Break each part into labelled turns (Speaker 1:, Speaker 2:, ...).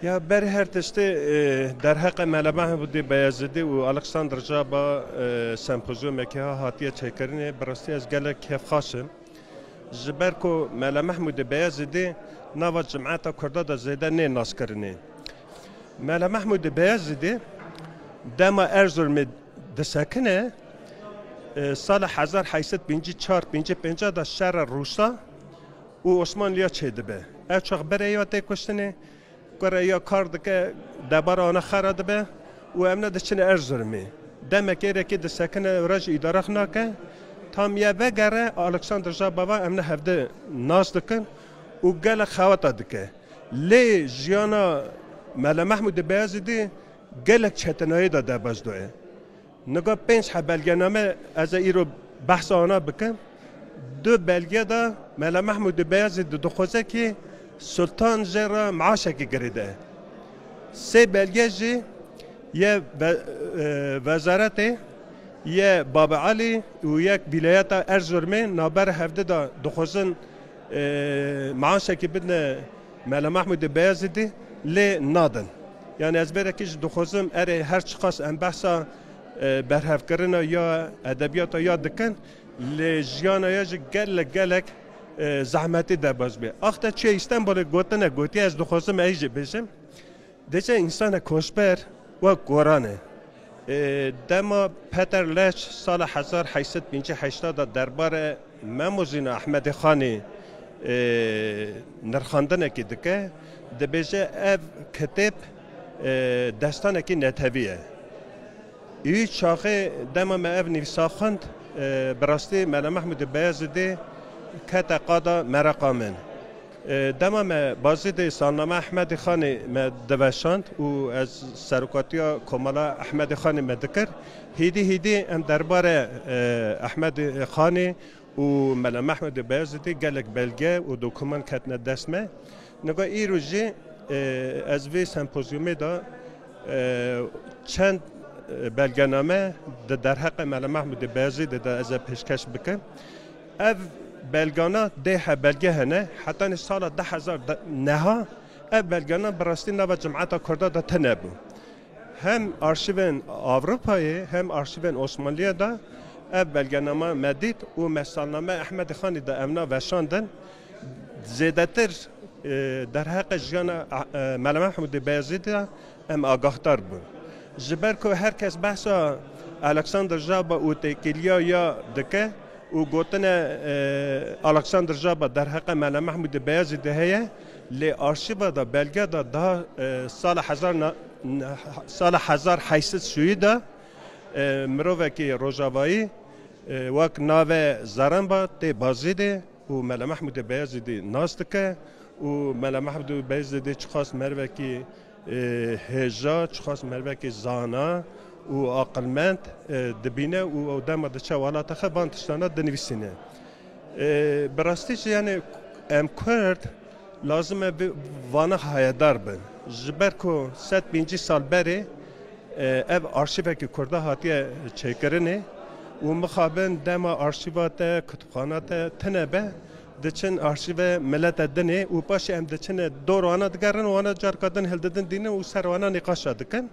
Speaker 1: یا بر هر تشته در حق ملامح بودی بیازدی و الکساندر جابا سمپوزیوم که ها هاتیه چکرینه براستی از گله کیف خاشم جبر کو ملامح بودی بیازدی نوا جمعیت کرده دا زیده نه ناس کرنه ملامح بودی بیازدی دما ارزرم دسکنه سال 1854 دا شهر روسا و عثمانلیا چیده به اچاق برای یاته کشتنه کره یا کار دکه دبار آن خراد به و امنا دچن ارزرمی دم کیره که دسکنه راج اداره نکه تام یا بگره الکساندر جابا امنا هفته ناز دکن و گل خوات دکه لی جیانا ملا محمود بیازدی گل چتنایی داده باز دوه نگاه 5 بلگنامه از ایرو بحث آنها بکن 2 بلگه دا ملا محمود بیازدی دو خوزه که سلطان جرا معاشه که گریده 3 بلگه جی یه وزارت یه باب علی و یک ولایت ارزرمه نابر هفته دا دخوزن معاشه که بدن ملا محمود بیازدی لی نادن یعنی از بره کش دخوزم اره هر چقاس ام بحثا برهف کرنا یا ادبیات یا دکن لی جیانا یا جی گلک زحمتی در باز بی آخته چه استنبول گوتنه گوتی از دخوزم ایجی بشم دیچه انسان کشبر و گورانه دما پتر لچ سال 1858 درباره مموزین احمد خانی نرخاندنه که دکه دبیجه اف کتب دستانه که نتویه ای چاقه دما ما اف نویسا خوند براستی ملا محمود بیازدی کتا قادا مرقامن دما ما بازید سالنامه احمد خانی ما دوشاند و از سرکاتیا کمالا احمد خانی ما دکر هیدی ام درباره احمد خانی و ملا محمود بیازدی گلک بلگه و دوکومان کتنه دستمه نگاه ای روزی از وی سمپوزیومی دا چند بلگنامه در حق ملا محمود بیازدی دا از پیشکش بکن اف بلگانا 10 بلگه هنه حتی سال 10,000 نها اف بلگانا براستی نو جمعیت کرده دا تنبو هم آرشیون آوروپایی هم آرشیون عثمانلیه دا اف بلگنامه مدید و مثالنامه احمد خانی دا امنا وشاندن زیدتر در حق جیان ملا محمود بیازدی ام آگاهتر بود جبر که هر کس بحثا الکساندر جابا و تکیلیا یا دکه و گوتن الکساندر جابا در حق ملا محمود بیازدی هیه لی آرشیو دا بلگه دا سال 1800 دا مروه که روژاوایی وک ناوه زرن با تی بازیده و ملا محمود بیازدی ناز دکه و ملا محمود بیازدی چخواست مروه که هجا چخواست مروه که زانا و عقلمند دبینه و دم دچه والات خبان تشتانه دنویسینه برستیش یعنی ام کرد لازمه وانه هایدار بن جبر کو 105 سال بری اف آرشیو که کرده هاتیه چیکرنه و مخابن دم آرشیوات کتابخانات تنبه دچن آرشیو ملت دنه و باش ام دچن دور وانا دگرن وانا جار کردن هل ددن دینه و سر وانا نقاش دکن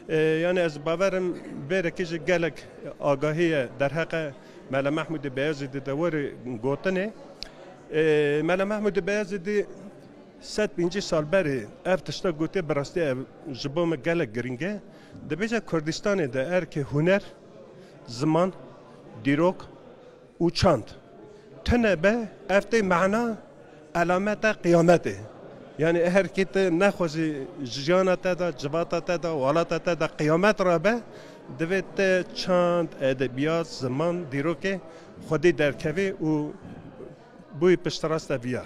Speaker 1: یعنی از باورم بره که گلک آگاهی در حق ملا محمود بیازدی دور گوتنه ملا محمود بیازدی 105 سال بری افتشتا گوته براستی جبوم گلک گرینگه دبیجه کردستان ده ار که هنر زمان دیروک و چاند تنه به افته معنا علامت قیامته یعنی هر کیت نخوزی جیانت دا جواتت دا ولاتت دا قیامت را به دویت چاند ادبیات زمان دیروکه خودی درکوی و بوی پشتراست ویا